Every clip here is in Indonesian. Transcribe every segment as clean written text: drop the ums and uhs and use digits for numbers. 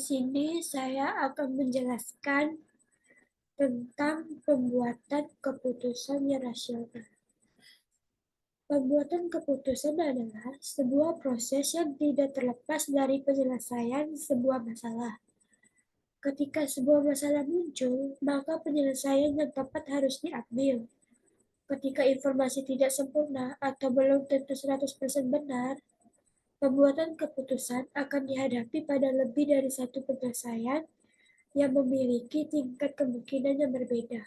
sini saya akan menjelaskan tentang pembuatan keputusan yang rasional. Pembuatan keputusan adalah sebuah proses yang tidak terlepas dari penyelesaian sebuah masalah. Ketika sebuah masalah muncul, maka penyelesaian yang tepat harus diambil. Ketika informasi tidak sempurna atau belum tentu 100% benar, pembuatan keputusan akan dihadapi pada lebih dari satu penyelesaian yang memiliki tingkat kemungkinan yang berbeda.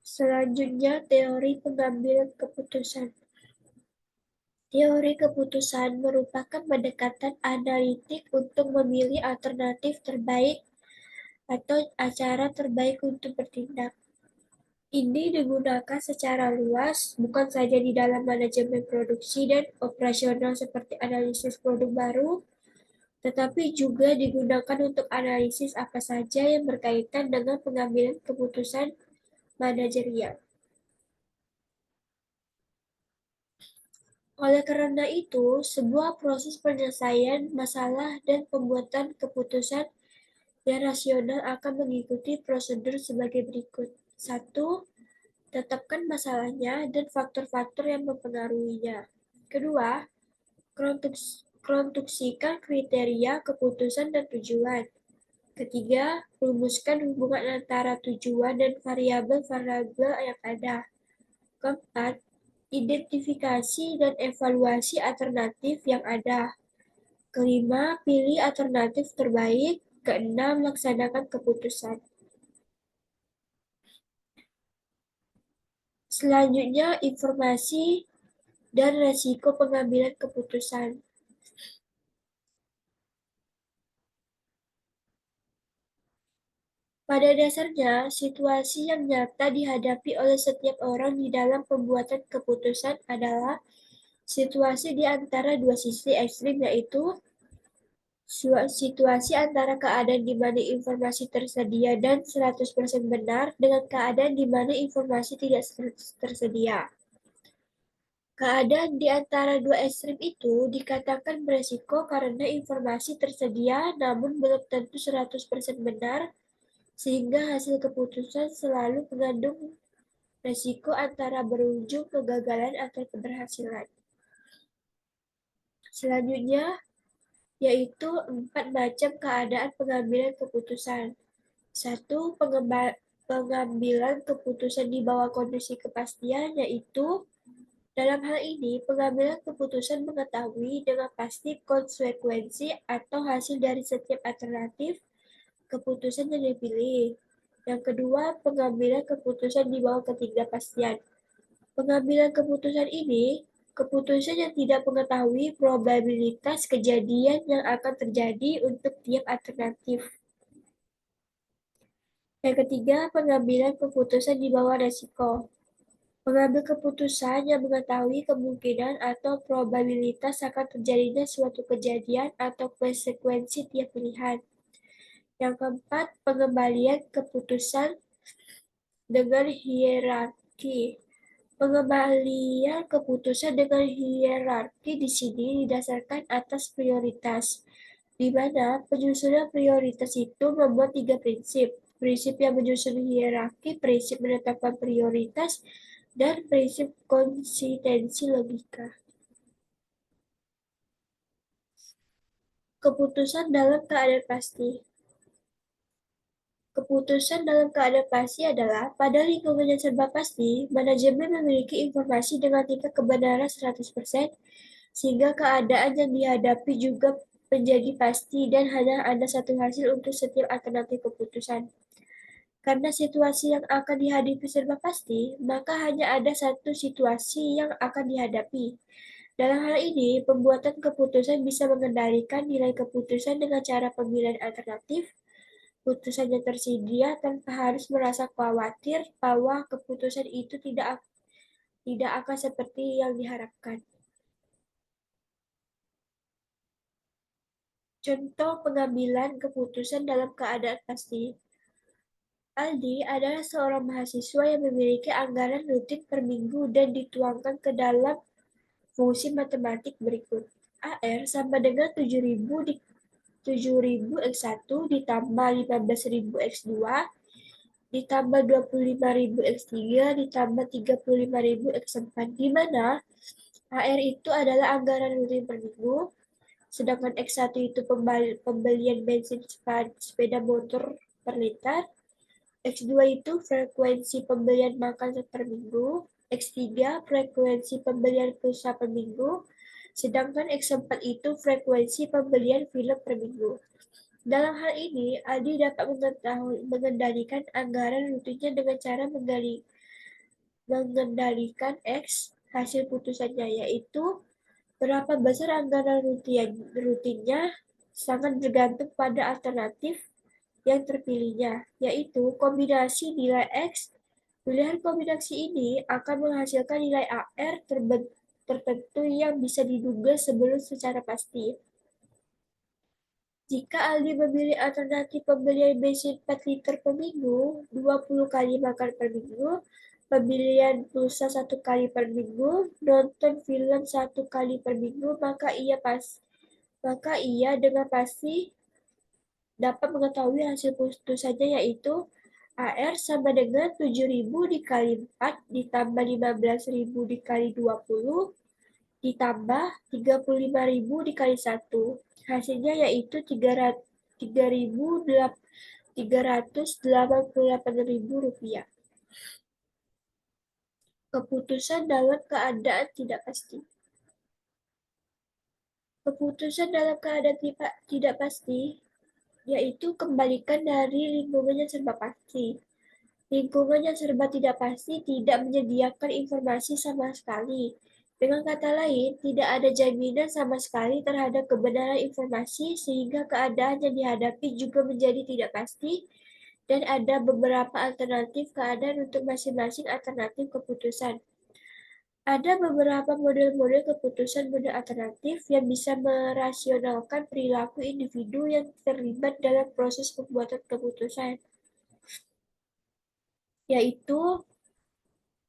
Selanjutnya, teori pengambilan keputusan. Teori keputusan merupakan pendekatan analitik untuk memilih alternatif terbaik atau cara terbaik untuk bertindak. Ini digunakan secara luas, bukan saja di dalam manajemen produksi dan operasional seperti analisis produk baru, tetapi juga digunakan untuk analisis apa saja yang berkaitan dengan pengambilan keputusan manajerial. Oleh karena itu, sebuah proses penyelesaian masalah dan pembuatan keputusan yang rasional akan mengikuti prosedur sebagai berikut. 1. Tetapkan masalahnya dan faktor-faktor yang mempengaruhinya. Kedua, konstruksikan kriteria keputusan dan tujuan. Ketiga, rumuskan hubungan antara tujuan dan variabel-variabel yang ada. Keempat, identifikasi dan evaluasi alternatif yang ada. Kelima, pilih alternatif terbaik. Keenam, laksanakan keputusan. Selanjutnya, informasi dan resiko pengambilan keputusan. Pada dasarnya, situasi yang nyata dihadapi oleh setiap orang di dalam pembuatan keputusan adalah situasi di antara dua sisi ekstrim, yaitu situasi antara keadaan di mana informasi tersedia dan 100% benar dengan keadaan di mana informasi tidak tersedia. Keadaan di antara dua ekstrim itu dikatakan beresiko karena informasi tersedia namun belum tentu 100% benar, sehingga hasil keputusan selalu mengandung resiko antara berujung kegagalan atau keberhasilan. Selanjutnya, yaitu 4 macam keadaan pengambilan keputusan. 1. Pengambilan keputusan di bawah kondisi kepastian, yaitu dalam hal ini, pengambilan keputusan mengetahui dengan pasti konsekuensi atau hasil dari setiap alternatif keputusan yang dipilih. Yang kedua, pengambilan keputusan di bawah ketidakpastian. Pengambilan keputusan ini, keputusan yang tidak mengetahui probabilitas kejadian yang akan terjadi untuk tiap alternatif. Yang ketiga, pengambilan keputusan di bawah resiko. Mengambil keputusan yang mengetahui kemungkinan atau probabilitas akan terjadinya suatu kejadian atau konsekuensi tiap pilihan. Yang keempat, pengembalian keputusan dengan hierarki. Pengembalian keputusan dengan hierarki di sini didasarkan atas prioritas, di mana penyusunan prioritas itu membuat 3 prinsip. Prinsip yang menyusun hierarki, prinsip menetapkan prioritas, dan prinsip konsistensi logika. Keputusan dalam keadaan pasti. Keputusan dalam keadaan pasti adalah, pada lingkungan yang serba pasti, manajemen memiliki informasi dengan tingkat kebenaran 100%, sehingga keadaan yang dihadapi juga menjadi pasti dan hanya ada satu hasil untuk setiap alternatif keputusan. Karena situasi yang akan dihadapi serba pasti, maka hanya ada satu situasi yang akan dihadapi. Dalam hal ini, pembuatan keputusan bisa mengendalikan nilai keputusan dengan cara pemilihan alternatif, putusan yang tersedia tanpa harus merasa khawatir bahwa keputusan itu tidak akan seperti yang diharapkan. Contoh pengambilan keputusan dalam keadaan pasti. Aldi adalah seorang mahasiswa yang memiliki anggaran rutin per minggu dan dituangkan ke dalam fungsi matematik berikut. AR sama dengan 7.000 X1 ditambah 15.000 X2 ditambah 25.000 X3 ditambah 35.000 X4, di mana AR itu adalah anggaran rutin per minggu, sedangkan X1 itu pembelian bensin sepeda motor per liter, X2 itu frekuensi pembelian makan per minggu, X3 frekuensi pembelian pulsa per minggu, sedangkan X4 itu frekuensi pembelian film per minggu. Dalam hal ini, Aldi dapat mengendalikan anggaran rutinnya dengan cara mengendalikan X hasil putusannya, yaitu berapa besar anggaran rutinnya sangat bergantung pada alternatif yang terpilihnya, yaitu kombinasi nilai X. Pilihan kombinasi ini akan menghasilkan nilai AR tertentu yang bisa diduga sebelum secara pasti. Jika Aldi memilih alternatif pembelian bensin 4 liter per minggu, 20 kali makan per minggu, pembelian pulsa 1 kali per minggu, nonton film 1 kali per minggu, maka ia dengan pasti dapat mengetahui hasil putusannya, yaitu AR sama dengan 7.000 dikali 4 ditambah 15.000 dikali 20 ditambah 35.000 dikali 1. Hasilnya yaitu 3.388.000 rupiah. Keputusan dalam keadaan tidak pasti. Keputusan dalam keadaan tidak pasti yaitu kembalikan dari lingkungan yang serba pasti. Lingkungan yang serba tidak pasti tidak menyediakan informasi sama sekali. Dengan kata lain, tidak ada jaminan sama sekali terhadap kebenaran informasi, sehingga keadaan yang dihadapi juga menjadi tidak pasti, dan ada beberapa alternatif keadaan untuk masing-masing alternatif keputusan. Ada beberapa model-model keputusan model alternatif yang bisa merasionalkan perilaku individu yang terlibat dalam proses pembuatan keputusan, yaitu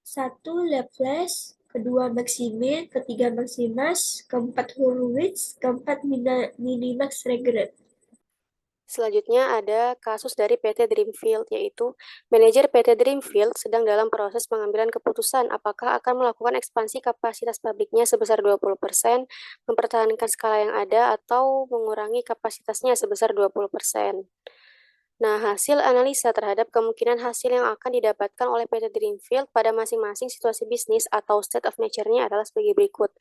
1. Laplace, kedua Maximin, ketiga Maximus, keempat Hurwitz, keempat Minimax-Regret. Selanjutnya ada kasus dari PT Dreamfield, yaitu manajer PT Dreamfield sedang dalam proses pengambilan keputusan apakah akan melakukan ekspansi kapasitas pabriknya sebesar 20%, mempertahankan skala yang ada, atau mengurangi kapasitasnya sebesar 20%. Nah, hasil analisa terhadap kemungkinan hasil yang akan didapatkan oleh PT Dreamfield pada masing-masing situasi bisnis atau state of nature-nya adalah sebagai berikut.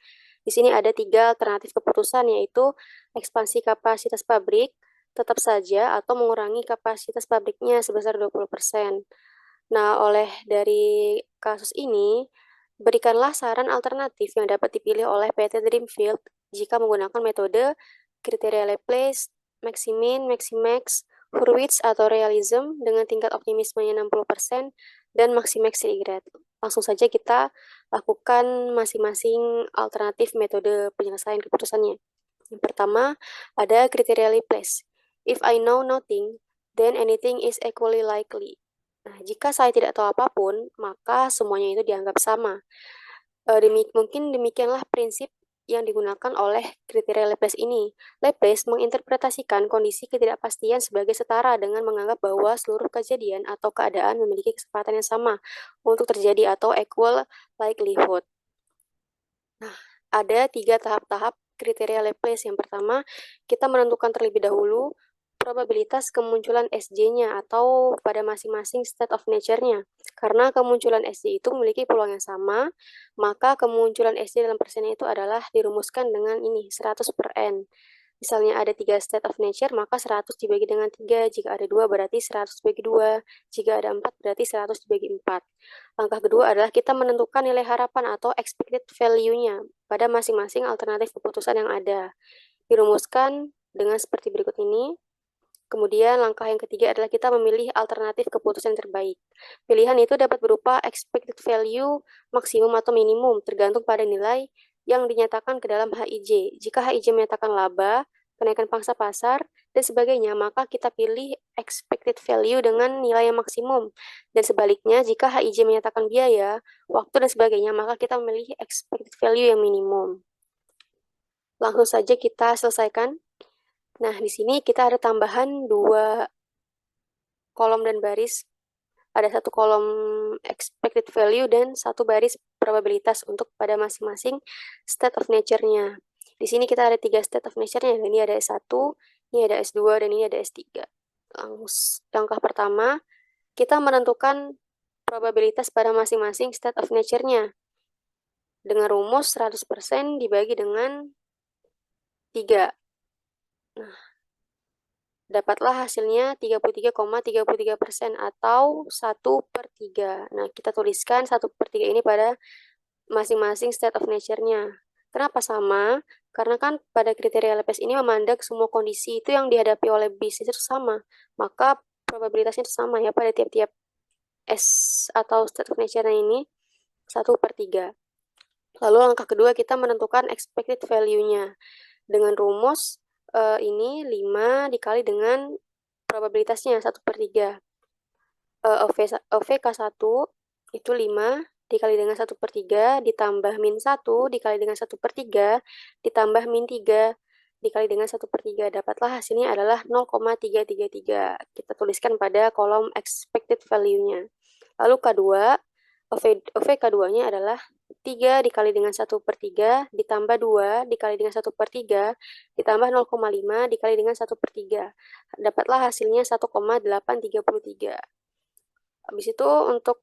Di sini ada 3 alternatif keputusan, yaitu ekspansi kapasitas pabrik, tetap saja, atau mengurangi kapasitas pabriknya sebesar 20%. Nah, oleh dari kasus ini, berikanlah saran alternatif yang dapat dipilih oleh PT Dreamfield jika menggunakan metode kriteria Laplace, Maximin, Maximax, Hurwitz atau realism dengan tingkat optimismenya 60% dan Maximax regret. Langsung saja kita lakukan masing-masing alternatif metode penyelesaian keputusannya. Yang pertama, ada kriteria Laplace. If I know nothing, then anything is equally likely. Nah, jika saya tidak tahu apapun, maka semuanya itu dianggap sama. Mungkin demikianlah prinsip yang digunakan oleh kriteria Laplace ini. Laplace menginterpretasikan kondisi ketidakpastian sebagai setara dengan menganggap bahwa seluruh kejadian atau keadaan memiliki kesempatan yang sama untuk terjadi atau equal likelihood. Nah, ada 3 tahap-tahap kriteria Laplace. Yang pertama, kita menentukan terlebih dahulu probabilitas kemunculan SJ-nya atau pada masing-masing state of nature-nya. Karena kemunculan SJ itu memiliki peluang yang sama, maka kemunculan SJ dalam persennya itu adalah dirumuskan dengan ini, 100 per N. Misalnya ada 3 state of nature, maka 100 dibagi dengan 3. Jika ada 2, berarti 100 dibagi 2. Jika ada 4, berarti 100 dibagi 4. Langkah kedua adalah kita menentukan nilai harapan atau expected value-nya pada masing-masing alternatif keputusan yang ada. Dirumuskan dengan seperti berikut ini. Kemudian langkah yang ketiga adalah kita memilih alternatif keputusan yang terbaik. Pilihan itu dapat berupa expected value, maksimum atau minimum, tergantung pada nilai yang dinyatakan ke dalam HIJ. Jika HIJ menyatakan laba, kenaikan pangsa pasar, dan sebagainya, maka kita pilih expected value dengan nilai yang maksimum. Dan sebaliknya, jika HIJ menyatakan biaya, waktu, dan sebagainya, maka kita memilih expected value yang minimum. Langsung saja kita selesaikan. Nah, di sini kita ada tambahan 2 kolom dan baris. Ada 1 kolom expected value dan 1 baris probabilitas untuk pada masing-masing state of nature-nya. Di sini kita ada 3 state of nature-nya. Ini ada S1, ini ada S2, dan ini ada S3. Langkah pertama, kita menentukan probabilitas pada masing-masing state of nature-nya. Dengan rumus 100% dibagi dengan 3. Nah, dapatlah hasilnya 33,33% atau 1/3. Nah, kita tuliskan 1/3 ini pada masing-masing state of nature-nya. Kenapa sama? Karena kan pada kriteria LPS ini memandang semua kondisi itu yang dihadapi oleh bis itu sama. Maka probabilitasnya itu sama ya pada tiap-tiap S atau state of nature-nya ini 1/3. Lalu langkah kedua kita menentukan expected value-nya. Dengan rumus ini 5 dikali dengan probabilitasnya 1/3. OVK1 itu 5 dikali dengan 1/3 ditambah min 1 dikali dengan 1/3 ditambah min 3 dikali dengan 1/3. Dapatlah hasilnya adalah 0,333. Kita tuliskan pada kolom expected value-nya. Lalu K2, OVK2-nya adalah 3 dikali dengan 1/3 ditambah 2 dikali dengan 1/3 ditambah 0,5 dikali dengan 1/3. Dapatlah hasilnya 1,833. Habis itu untuk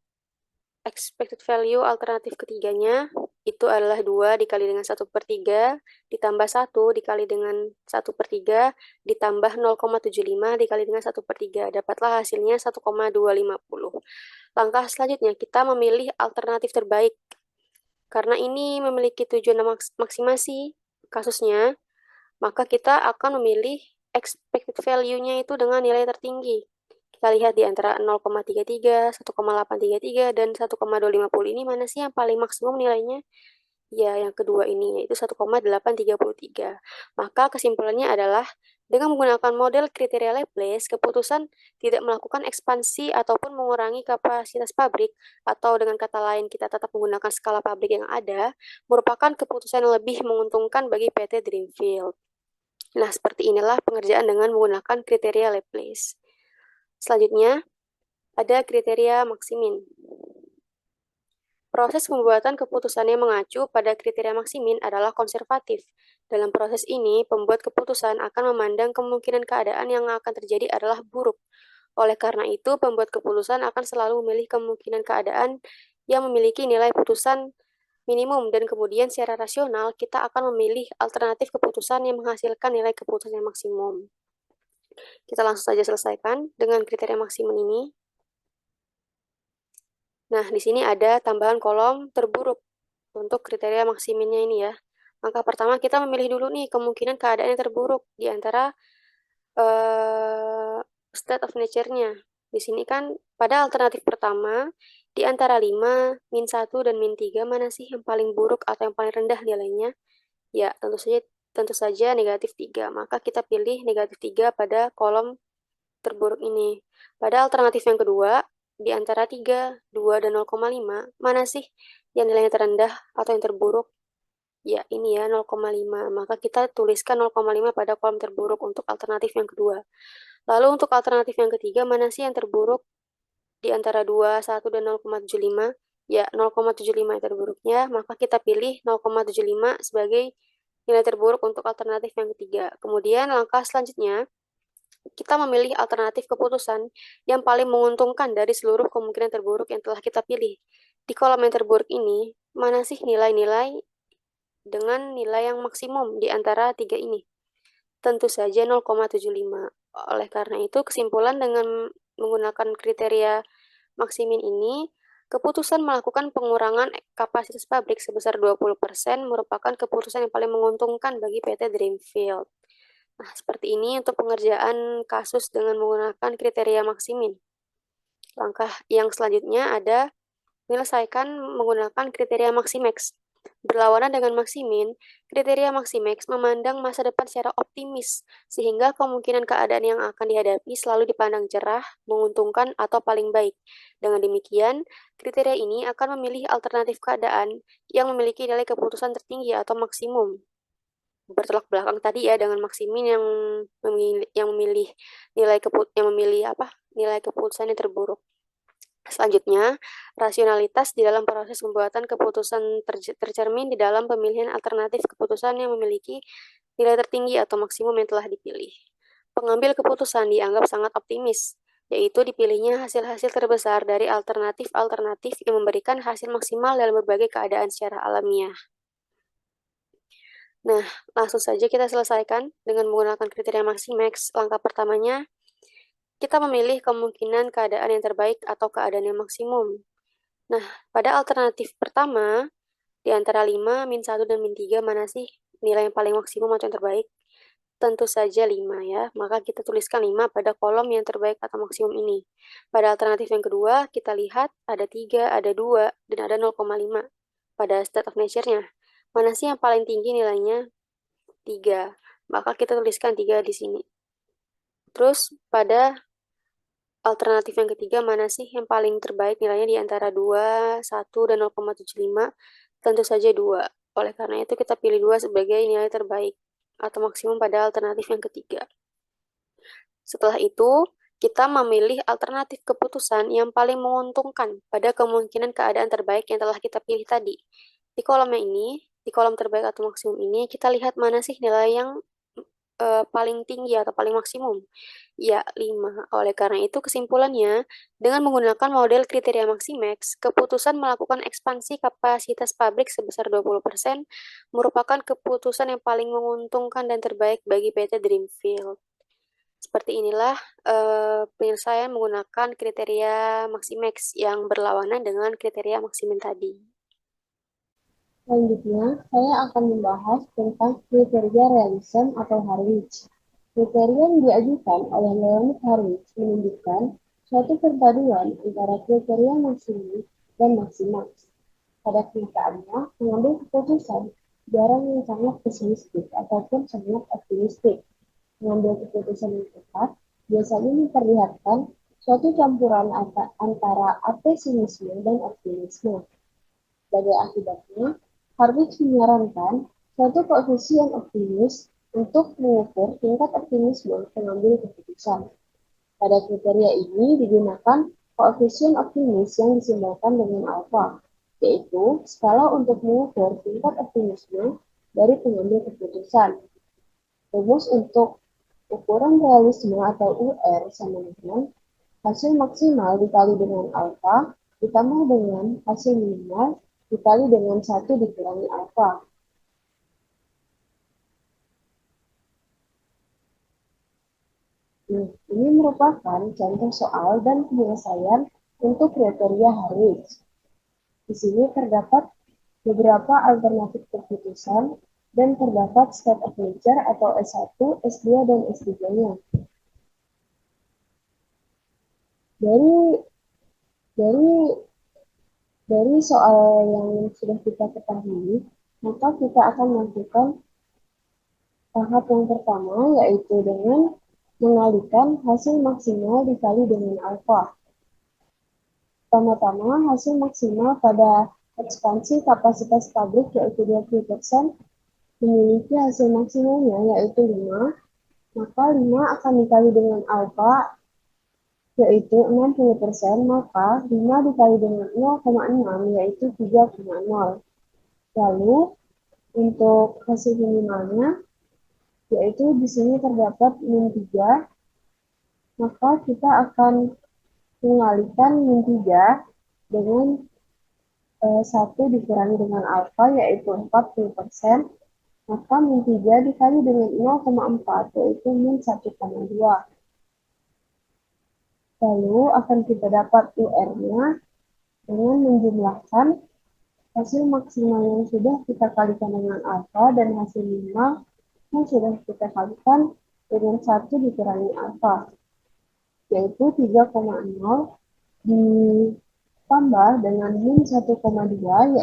expected value alternatif ketiganya itu adalah 2 dikali dengan 1/3 ditambah 1 dikali dengan 1/3 ditambah 0,75 dikali dengan 1/3. Dapatlah hasilnya 1,250. Langkah selanjutnya kita memilih alternatif terbaik. Karena ini memiliki tujuan maksimasi kasusnya, maka kita akan memilih expected value-nya itu dengan nilai tertinggi. Kita lihat di antara 0,33, 1,833, dan 1,250 ini mana sih yang paling maksimum nilainya? Ya, yang kedua ini, yaitu 1,833. Maka kesimpulannya adalah, dengan menggunakan model kriteria Laplace, keputusan tidak melakukan ekspansi ataupun mengurangi kapasitas pabrik, atau dengan kata lain kita tetap menggunakan skala pabrik yang ada, merupakan keputusan yang lebih menguntungkan bagi PT Dreamfield. Nah, seperti inilah pengerjaan dengan menggunakan kriteria Laplace. Selanjutnya, ada kriteria Maximin. Proses pembuatan keputusan yang mengacu pada kriteria Maximin adalah konservatif. Dalam proses ini, pembuat keputusan akan memandang kemungkinan keadaan yang akan terjadi adalah buruk. Oleh karena itu, pembuat keputusan akan selalu memilih kemungkinan keadaan yang memiliki nilai putusan minimum, dan kemudian secara rasional kita akan memilih alternatif keputusan yang menghasilkan nilai keputusan yang maksimum. Kita langsung saja selesaikan dengan kriteria maksimum ini. Nah, di sini ada tambahan kolom terburuk untuk kriteria maksiminnya ini ya. Langkah pertama kita memilih dulu nih kemungkinan keadaan yang terburuk di antara state of nature-nya. Di sini kan pada alternatif pertama, di antara 5, min 1, dan min 3, mana sih yang paling buruk atau yang paling rendah nilainya? Ya, tentu saja negatif 3. Maka kita pilih negatif 3 pada kolom terburuk ini. Pada alternatif yang kedua, di antara 3, 2, dan 0,5, mana sih yang nilainya terendah atau yang terburuk? Ya, ini ya, 0,5. Maka kita tuliskan 0,5 pada kolom terburuk untuk alternatif yang kedua. Lalu untuk alternatif yang ketiga, mana sih yang terburuk di antara 2, 1, dan 0,75? Ya, 0,75 yang terburuknya, maka kita pilih 0,75 sebagai nilai terburuk untuk alternatif yang ketiga. Kemudian langkah selanjutnya, kita memilih alternatif keputusan yang paling menguntungkan dari seluruh kemungkinan terburuk yang telah kita pilih. Di kolom yang terburuk ini, mana sih nilai-nilai dengan nilai yang maksimum di antara 3 ini? Tentu saja 0,75. Oleh karena itu, kesimpulan dengan menggunakan kriteria maksimin ini, keputusan melakukan pengurangan kapasitas pabrik sebesar 20% merupakan keputusan yang paling menguntungkan bagi PT Dreamfield. Nah, seperti ini untuk pengerjaan kasus dengan menggunakan kriteria maksimin. Langkah yang selanjutnya ada menyelesaikan menggunakan kriteria maximax. Berlawanan dengan Maximin, kriteria Maximax memandang masa depan secara optimis, sehingga kemungkinan keadaan yang akan dihadapi selalu dipandang cerah, menguntungkan, atau paling baik. Dengan demikian, kriteria ini akan memilih alternatif keadaan yang memiliki nilai keputusan tertinggi atau maksimum. Bertolak belakang tadi ya dengan Maximin yang memilih nilai keputusan yang terburuk. Selanjutnya, rasionalitas di dalam proses pembuatan keputusan tercermin di dalam pemilihan alternatif keputusan yang memiliki nilai tertinggi atau maksimum yang telah dipilih. Pengambil keputusan dianggap sangat optimis, yaitu dipilihnya hasil-hasil terbesar dari alternatif-alternatif yang memberikan hasil maksimal dalam berbagai keadaan secara alamiah. Nah, langsung saja kita selesaikan dengan menggunakan kriteria Maximax. Langkah pertamanya, kita memilih kemungkinan keadaan yang terbaik atau keadaan yang maksimum. Nah, pada alternatif pertama, di antara 5, min 1, dan min 3, mana sih nilai yang paling maksimum atau yang terbaik? Tentu saja 5 ya, maka kita tuliskan 5 pada kolom yang terbaik atau maksimum ini. Pada alternatif yang kedua, kita lihat ada 3, ada 2, dan ada 0,5 pada state of nature-nya. Mana sih yang paling tinggi nilainya? 3, maka kita tuliskan 3 di sini. Terus pada alternatif yang ketiga, mana sih yang paling terbaik nilainya di antara 2, 1, dan 0,75? Tentu saja 2. Oleh karena itu, kita pilih 2 sebagai nilai terbaik atau maksimum pada alternatif yang ketiga. Setelah itu, kita memilih alternatif keputusan yang paling menguntungkan pada kemungkinan keadaan terbaik yang telah kita pilih tadi. Di kolom terbaik atau maksimum ini, kita lihat mana sih nilai yang paling tinggi atau paling maksimum. Ya, 5. Oleh karena itu, kesimpulannya, dengan menggunakan model kriteria Maximax, keputusan melakukan ekspansi kapasitas pabrik sebesar 20% merupakan keputusan yang paling menguntungkan dan terbaik bagi PT Dreamfield. Seperti inilah penyelesaian menggunakan kriteria Maximax yang berlawanan dengan kriteria Maximin tadi. Selanjutnya, saya akan membahas tentang kriteria realism atau Harwich. Kriteria yang diajukan oleh Leonid Harwich menunjukkan suatu perpaduan antara kriteria maksimum dan maksimal. Pada kenyataannya, mengambil keputusan jarang yang sangat pesimistik ataupun sangat optimistik. Mengambil keputusan yang tepat biasanya memperlihatkan suatu campuran antara pesimisme dan optimisme. Sebagai akibatnya, Harwich menyarankan suatu koefisien optimis untuk mengukur tingkat optimisme pengambil keputusan. Pada kriteria ini digunakan koefisien optimis yang disimbolkan dengan alfa, yaitu skala untuk mengukur tingkat optimisme dari pengambil keputusan. Rumus untuk ukuran realisme atau UR sama dengan hasil maksimal dikali dengan alfa ditambah dengan hasil minimal dikali dengan 1 dikurangi alfa. Ini merupakan contoh soal dan penyelesaian untuk kriteria Harwich. Di sini terdapat beberapa alternatif keputusan dan terdapat state of nature atau S1, S2, dan S3-nya. Dari soal yang sudah kita ketahui, maka kita akan melakukan tahap yang pertama, yaitu dengan mengalihkan hasil maksimal dikali dengan alfa. Pertama-tama, hasil maksimal pada ekspansi kapasitas pabrik yaitu 20% memiliki hasil maksimalnya yaitu 5, maka 5 akan dikali dengan alfa yaitu 60%, maka 5 dikali dengan 0,6 yaitu 3,0. Lalu, untuk hasil minimalnya, yaitu di sini terdapat min 3, maka kita akan mengalihkan min 3 dengan 1 dikurangi dengan alfa, yaitu 40%, maka min 3 dikali dengan 0,4, yaitu min 1,2. Lalu akan kita dapat UR-nya dengan menjumlahkan hasil maksimal yang sudah kita kalikan dengan alfa dan hasil minimal yang sudah kita kalikan dengan 1 dikurangi alfa, yaitu 3,0 ditambah dengan min 1,2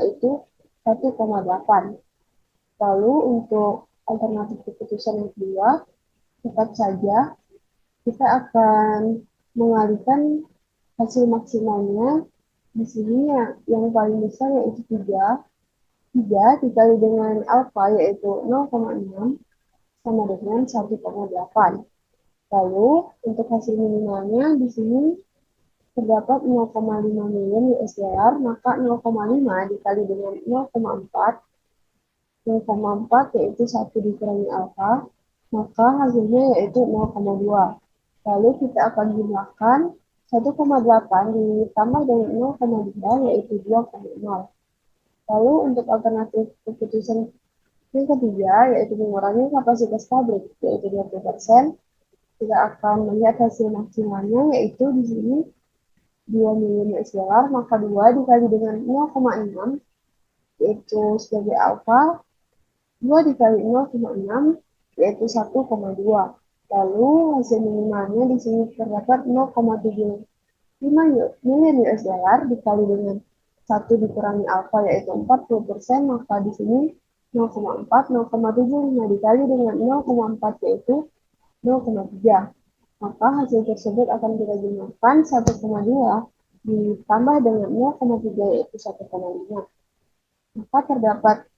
yaitu 1,8. Lalu untuk alternatif keputusan yang kedua, tetap saja kita akan mengalihkan hasil maksimalnya di sini yang paling besar yaitu 3. 3 dikali dengan alfa yaitu 0,6 sama dengan 1,8. Lalu untuk hasil minimalnya di sini terdapat 0,5 miliar US dollar, maka 0,5 dikali dengan 0,4, 0,4 yaitu 1 dikurangi alfa, maka hasilnya yaitu 0,2. Lalu kita akan jumlahkan 1,8 ditambah dengan 0,2 yaitu 2,0. Lalu untuk alternatif keputusan yang ketiga yaitu mengurangi kapasitas pabrik yaitu 20%, kita akan melihat hasil maksimalnya yaitu di sini 2 miliar US dollar, maka 2 dikali dengan 0,6 yaitu sebagai alfa, 2 dikali 0,6 yaitu 1,2. Lalu hasil minimalnya di sini terdapat 0,75 miliar US dollar dikali dengan 1 dikurangi alfa yaitu 40%, maka di sini 0,4, 0,75 dikali dengan 0,4 yaitu 0,3. Maka hasil tersebut akan kita gunakan 1,2 ditambah dengan 0,3 yaitu 1,5. Maka terdapat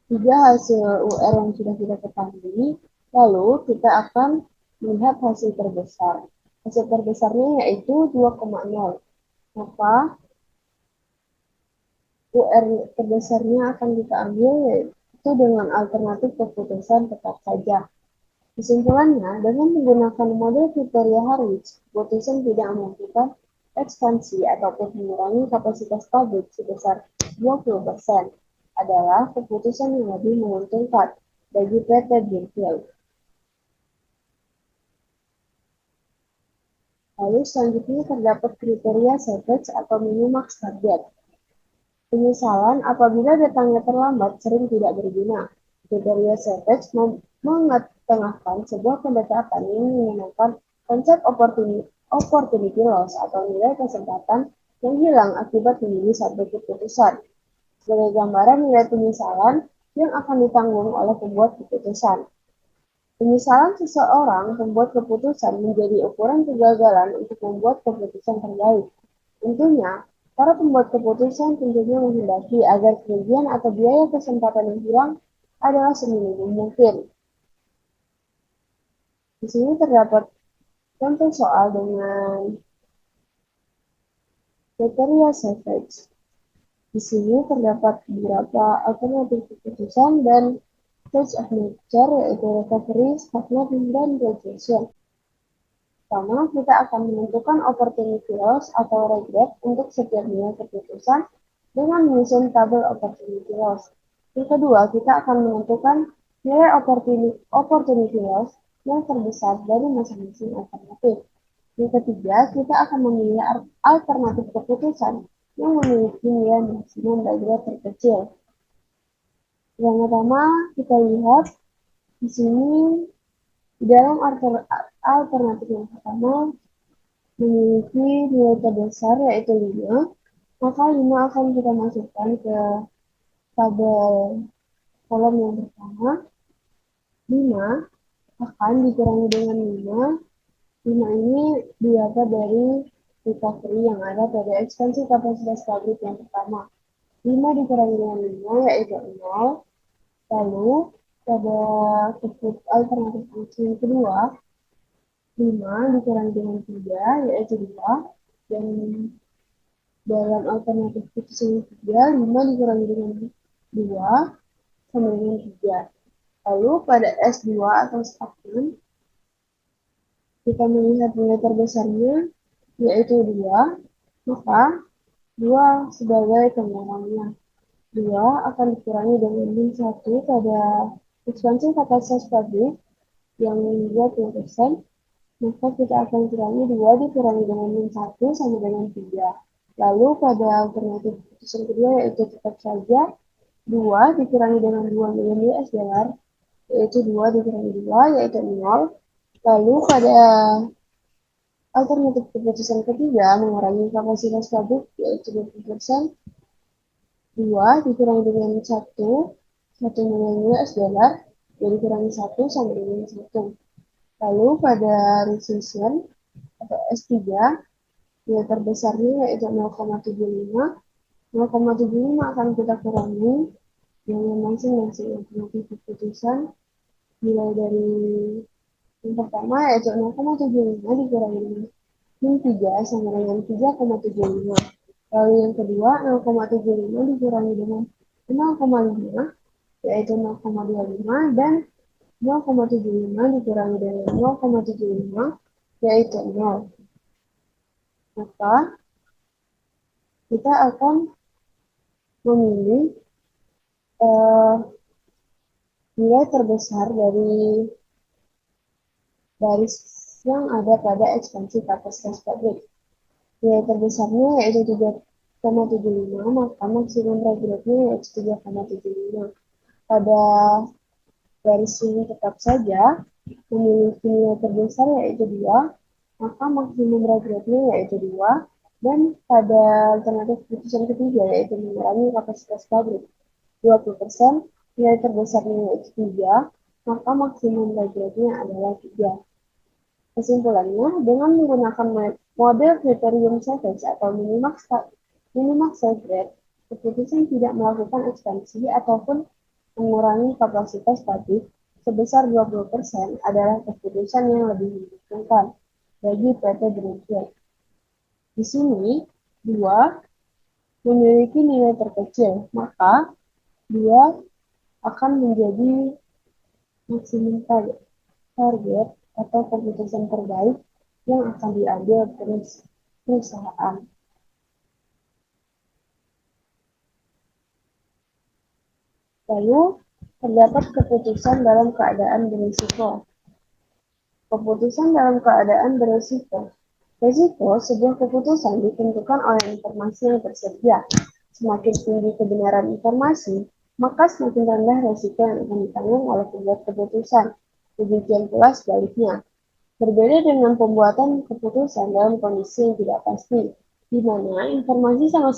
3 hasil UR yang sudah kita ketahui. Lalu kita akan melihat hasil terbesar. Hasil terbesarnya yaitu 2,0. Maka UR terbesarnya akan kita ambil yaitu dengan alternatif keputusan tetap saja. Kesimpulannya, dengan menggunakan model kriteria Harwich, keputusan tidak membutuhkan ekspansi ataupun mengurangi kapasitas pabrik sebesar 20% adalah keputusan yang lebih menguntungkan bagi PT Greenfield. Lalu selanjutnya terdapat kriteria savage atau minimax target. Penyesalan apabila datangnya terlambat sering tidak berguna. Kriteria savage mengetengahkan sebuah pendekatan yang menggunakan konsep opportunity loss atau nilai kesempatan yang hilang akibat memilih satu keputusan. Sebagai gambaran nilai penyesalan yang akan ditanggung oleh pembuat keputusan. Penyesalan seseorang pembuat keputusan menjadi ukuran kegagalan untuk membuat keputusan terbaik. Tentunya, para pembuat keputusan tentunya menghendaki agar kerugian atau biaya kesempatan yang hilang adalah seminimum mungkin. Di sini terdapat contoh soal dengan kriteria savage. Di sini terdapat beberapa alternatif keputusan dan stage of nature yaitu recovery, stagnating, dan regression. Pertama, kita akan menentukan opportunity loss atau regret untuk setiap nilai keputusan dengan menyusun tabel opportunity loss. Yang kedua, kita akan menentukan nilai opportunity loss yang terbesar dari masing-masing alternatif. Yang ketiga, kita akan memilih alternatif keputusan yang memiliki nilai maksimum regret terkecil. Yang pertama, kita lihat di sini di dalam alternatif yang pertama memiliki nilai terbesar yaitu 5, maka 5 akan kita masukkan ke tabel kolom yang pertama. 5 akan dikurangi dengan 5. 5 ini didapat dari recovery yang ada pada ekspansi kapasitas pabrik yang pertama. 5 dikurangi dengan 5 yaitu 0. Lalu pada alternatif fungsi yang kedua, 5 dikurangi dengan 3 yaitu 2. Dan dalam alternatif fungsi yang ketiga, 5 dikurangi dengan 2 sama dengan 3. Lalu pada S2 atau stagnan, kita melihat nilai terbesarnya yaitu 2, maka 2 sebagai pengurangnya. 2 akan dikurangi dengan min 1 pada ekspansi kapasitas pabrik yang 20%, maka kita akan kurangi 2 dikurangi dengan min 1 sama dengan 3. Lalu pada alternatif keputusan kedua yaitu tetap saja 2 dikurangi dengan 2 miliar US dollar yaitu 2 dikurangi 2 yaitu 0. Lalu pada alternatif keputusan ketiga mengurangi kapasitas pabrik yaitu 20%, 2 dikurangi dengan 1 million US dollar, 2 dikurangi 1 sama dengan 1. Lalu pada recession atau S3, nilai terbesarnya yaitu 0,75. 0,75 akan kita kurangi dengan masing-masing alternatif keputusan. Nilai dari yang pertama yaitu 0,75 dikurangi dengan min 3 sama dengan 3,75. Lalu yang kedua 0,75 dikurangi dengan 0,5 yaitu 0,25 dan 0,75 dikurangi dengan 0,75 yaitu 0. Maka kita akan memilih nilai terbesar dari baris yang ada pada ekspansi kapasitas pabrik. Nilai terbesarnya yaitu 3,75, maka maksimum regulatnya yaitu 3,75. Pada garis ini tetap saja memiliki nilai terbesar yaitu 2, maka maksimum regulatnya yaitu 2, dan pada alternatif keputusan ketiga yaitu mengurangi kapasitas pabrik 20%, nilai terbesarnya yaitu 3, maka maksimum regulatnya adalah 3. Kesimpulannya, dengan menggunakan model kriterium savage atau minimax savage, keputusan tidak melakukan ekspansi ataupun mengurangi kapasitas pabrik sebesar 20% adalah keputusan yang lebih menguntungkan bagi PT Greenfield. Di sini, 2 memiliki nilai terkecil, maka 2 akan menjadi maksimum target atau keputusan terbaik yang akan diambil perusahaan. Lalu, terdapat keputusan dalam keadaan berisiko. Keputusan dalam keadaan berisiko. Risiko sebuah keputusan ditentukan oleh informasi yang tersedia. Semakin tinggi kebenaran informasi, maka semakin rendah risiko yang akan ditanggung oleh pembuat keputusan. Demikian pula sebaliknya. Berbeda dengan pembuatan keputusan dalam kondisi yang tidak pasti, di mana informasi sama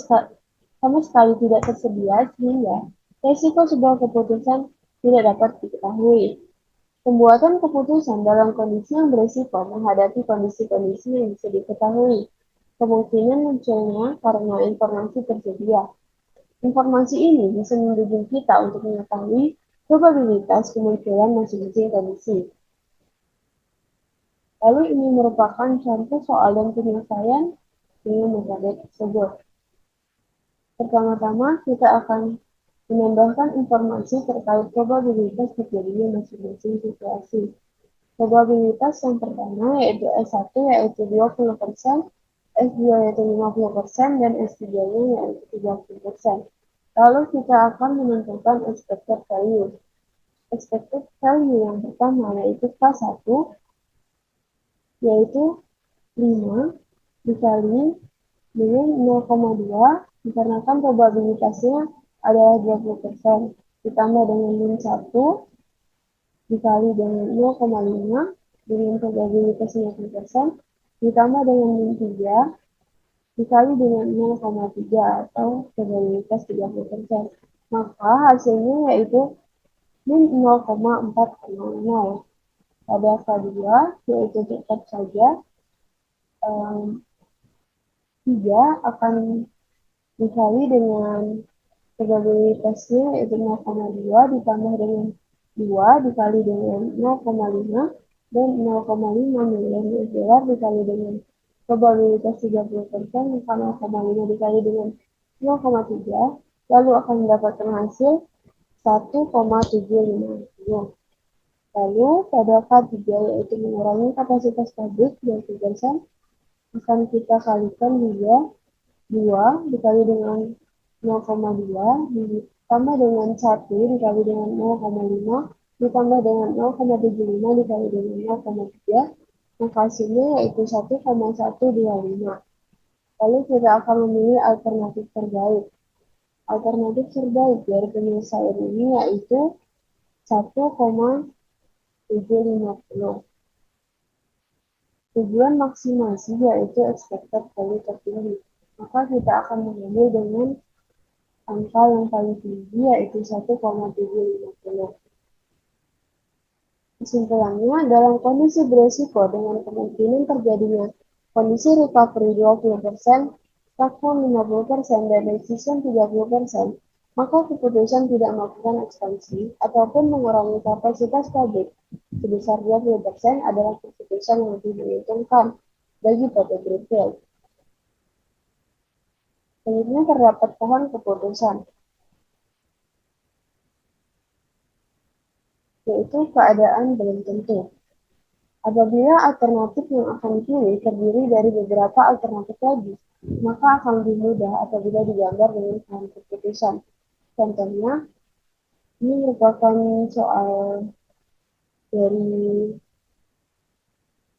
sekali tidak tersedia sehingga risiko sebuah keputusan tidak dapat diketahui. Pembuatan keputusan dalam kondisi yang berisiko menghadapi kondisi-kondisi yang bisa diketahui. Kemungkinan munculnya karena informasi tersedia. Informasi ini bisa membimbing kita untuk mengetahui probabilitas kemunculan masing-masing kondisi. Lalu ini merupakan contoh soal dan penyelesaian dengan metode tersebut. Pertama-tama kita akan menambahkan informasi terkait probabilitas terjadinya masing-masing situasi. Probabilitas yang pertama yaitu S1 yaitu 20%, S2 yaitu 50%, dan S3-nya yaitu 30%. Lalu kita akan menentukan expected value. Expected value yang pertama yaitu K1 yaitu 5 dikali dengan 0,2 dikarenakan probabilitasnya adalah 20%, ditambah dengan min 1 dikali dengan 0,5 dengan probabilitas 50%, ditambah dengan min 3 dikali dengan 0,3 atau probabilitas 30%. Maka hasilnya yaitu min 0,400. Pada K2 yaitu tetap saja 3 akan dikali dengan probabilitasnya yaitu 0,2 ditambah dengan 2 dikali dengan 0,5 dan 0,5 miliar US dollar dikali dengan probabilitas 30%, maka 0,5 dikali dengan 0,3, lalu akan mendapatkan hasil 1,750. Lalu pada K3 yaitu mengurangi kapasitas pabrik 20%, akan kita kalikan juga 2 dikali dengan 0,2 ditambah dengan 1 dikali dengan 0,5 ditambah dengan 0,75 dikali dengan 0,3, maka hasilnya yaitu 1,125. Lalu kita akan memilih alternatif terbaik. Alternatif terbaik dari penyelesaian ini yaitu 1,750. Tujuan maksimasi yaitu expected value tertinggi. Maka kita akan mengambil dengan angka yang paling tinggi yaitu 1,750. Kesimpulannya, dalam kondisi beresiko dengan kemungkinan terjadinya kondisi recovery 20%, stagflation 50%, dan resisten 30%, maka keputusan tidak melakukan ekspansi ataupun mengurangi kapasitas pabrik sebesar 20% adalah keputusan yang lebih menguntungkan bagi PT Greenfield. Selanjutnya terdapat pohon keputusan, yaitu keadaan belum tentu. Apabila alternatif yang akan dipilih terdiri dari beberapa alternatif lagi, maka akan lebih mudah apabila digambar dengan pohon keputusan. Contohnya, ini merupakan soal dari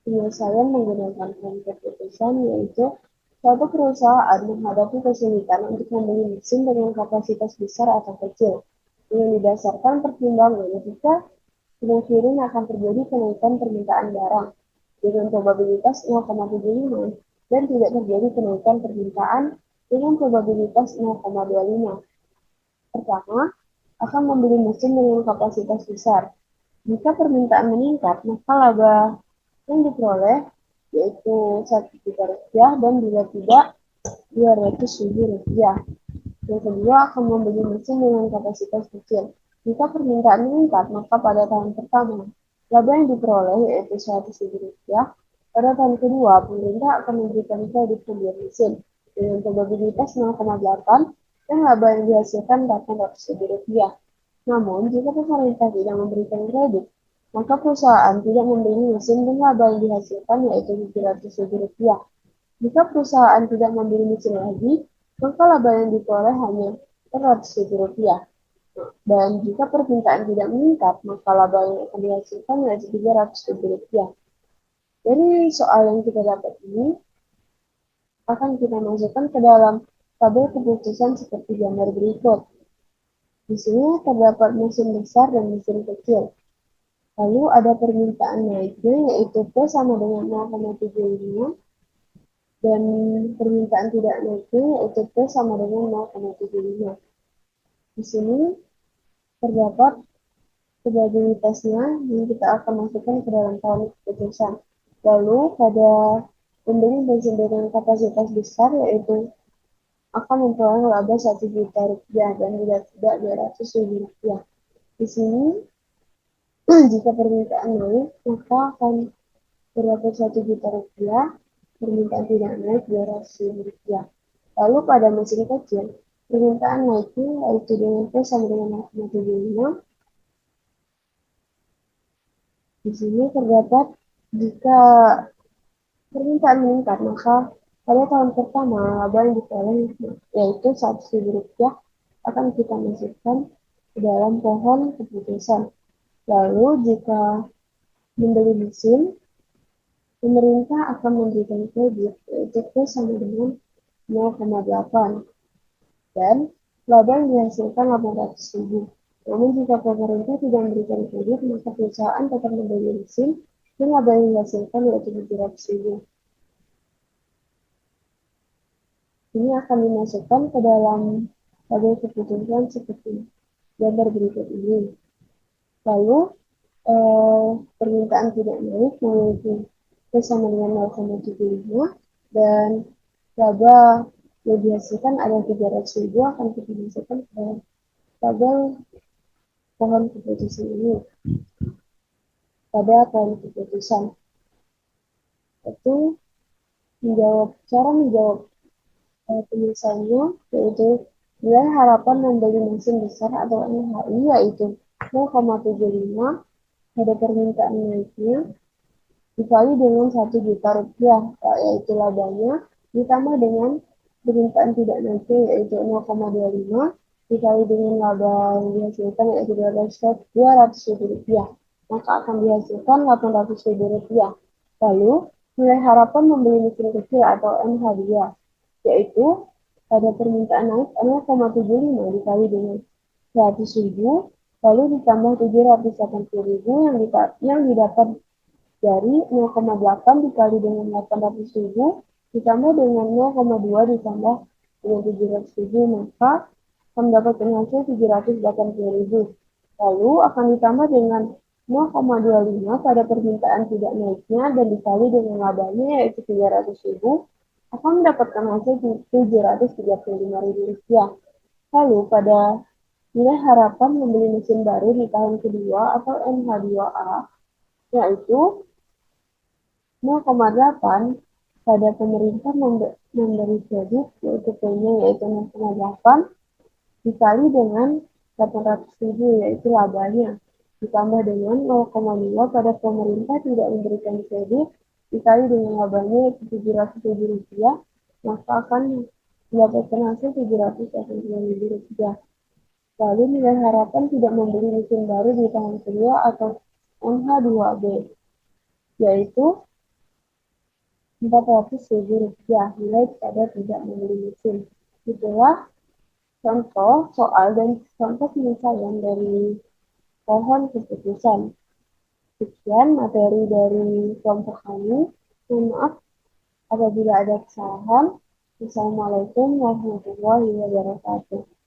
penyelesaian menggunakan pohon keputusan, yaitu suatu perusahaan menghadapi kesulitan untuk membeli mesin dengan kapasitas besar atau kecil, dengan didasarkan pertimbangan jika kemungkinan akan terjadi kenaikan permintaan barang dengan probabilitas 0,75 dan tidak terjadi kenaikan permintaan dengan probabilitas 0,25. Pertama, akan membeli mesin dengan kapasitas besar. Jika permintaan meningkat, maka laba yang diperoleh yaitu 1 juta rupiah dan bila tidak 200.000 rupiah. Yang kedua, akan membeli mesin dengan kapasitas kecil. Jika permintaan meningkat, maka pada tahun pertama, laba yang diperoleh yaitu 100.000 rupiah. Pada tahun kedua, pemerintah akan memberikan kredit pembelian mesin dengan probabilitas 0,8 dan laba yang dihasilkan 800.000 rupiah. Namun, jika pemerintah tidak memberikan kredit, maka perusahaan tidak membeli mesin dan laba yang dihasilkan yaitu 700.000 rupiah. Jika perusahaan tidak membeli mesin lagi, maka laba yang diperoleh hanya 400.000 rupiah. Dan jika permintaan tidak meningkat, maka laba yang akan dihasilkan yaitu 300.000 rupiah. Dari soal yang kita dapat ini, akan kita masukkan ke dalam tabel keputusan seperti gambar berikut. Di sini terdapat mesin besar dan mesin kecil. Lalu ada permintaan naiknya yaitu P sama dengan 0,75 dan permintaan tidak naiknya yaitu P sama dengan 0,75. Di sini terdapat probabilitasnya yang kita akan masukkan ke dalam tabel keputusan. Lalu pada pembeli mesin dengan kapasitas besar yaitu akan memperoleh laba 1 juta rupiah dan bila tidak 200.000 rupiah. Di sini jika permintaan naik maka akan terdapat 1 juta rupiah, permintaan tidak naik 200.000 rupiah. Lalu pada mesin kecil, permintaan naiknya yaitu dengan P sama dengan 0,75. Di sini terdapat jika permintaan meningkat, maka pada tahun pertama laba yang diperoleh yaitu 100.000 rupiah akan kita masukkan ke dalam pohon keputusan. Lalu jika membeli mesin, pemerintah akan memberikan kredit yaitu P sama dengan 0,8 dan laba yang dihasilkan 800.000. Namun jika pemerintah tidak memberikan kredit, maka perusahaan tetap membeli mesin dan laba yang dihasilkan yaitu 700.000. Ini akan dimasukkan ke dalam tabel keputusan seperti gambar berikut ini. Lalu permintaan tidak naik memiliki P sama dengan 0,75 dan laba yang dihasilkan ada 300.000 akan kita masukkan ke dalam tabel pohon keputusan ini. Pada pohon keputusan itu cara menjawab penyelesaiannya yaitu nilai harapan membeli mesin besar atau NHI yaitu 0,75 pada permintaan naiknya dikali dengan 1 juta rupiah yaitu labanya ditambah dengan permintaan tidak naiknya yaitu 0,25 dikali dengan laba yang dihasilkan yaitu 200.000 rupiah, maka akan dihasilkan 800.000 rupiah. Lalu nilai harapan membeli mesin kecil atau NH2 yaitu pada permintaan naik 0,75 dikali dengan 100.000 lalu ditambah 780.000 yang didapat dari 0,8 dikali dengan 800.000 ditambah dengan 0,2 ditambah dengan 700.000, maka akan mendapatkan hasil 780.000. Lalu akan ditambah dengan 0,25 pada permintaan tidak naiknya dan dikali dengan labanya yaitu 300.000 akan mendapatkan hasil 735.000 rupiah. Lalu pada nilai harapan membeli mesin baru di tahun kedua atau NH2A yaitu 0,8 pada pemerintah memberi kredit yaitu P-nya yaitu 0,8 dikali dengan 800.000 yaitu labanya ditambah dengan 0,2 pada pemerintah tidak memberikan kredit dikali dengan labanya yaitu 700.000 rupiah maka akan mendapatkan hasil 780.000 rupiah. Lalu nilai harapan tidak membeli mesin baru di tahun kedua atau NH2B yaitu 400.000 rupiah nilai pada tidak membeli mesin. Itulah contoh soal dan contoh penyelesaian dari pohon keputusan. Sekian materi dari kelompok kami. Mohon maaf apabila ada kesalahan. Wassalamualaikum warahmatullahi wabarakatuh.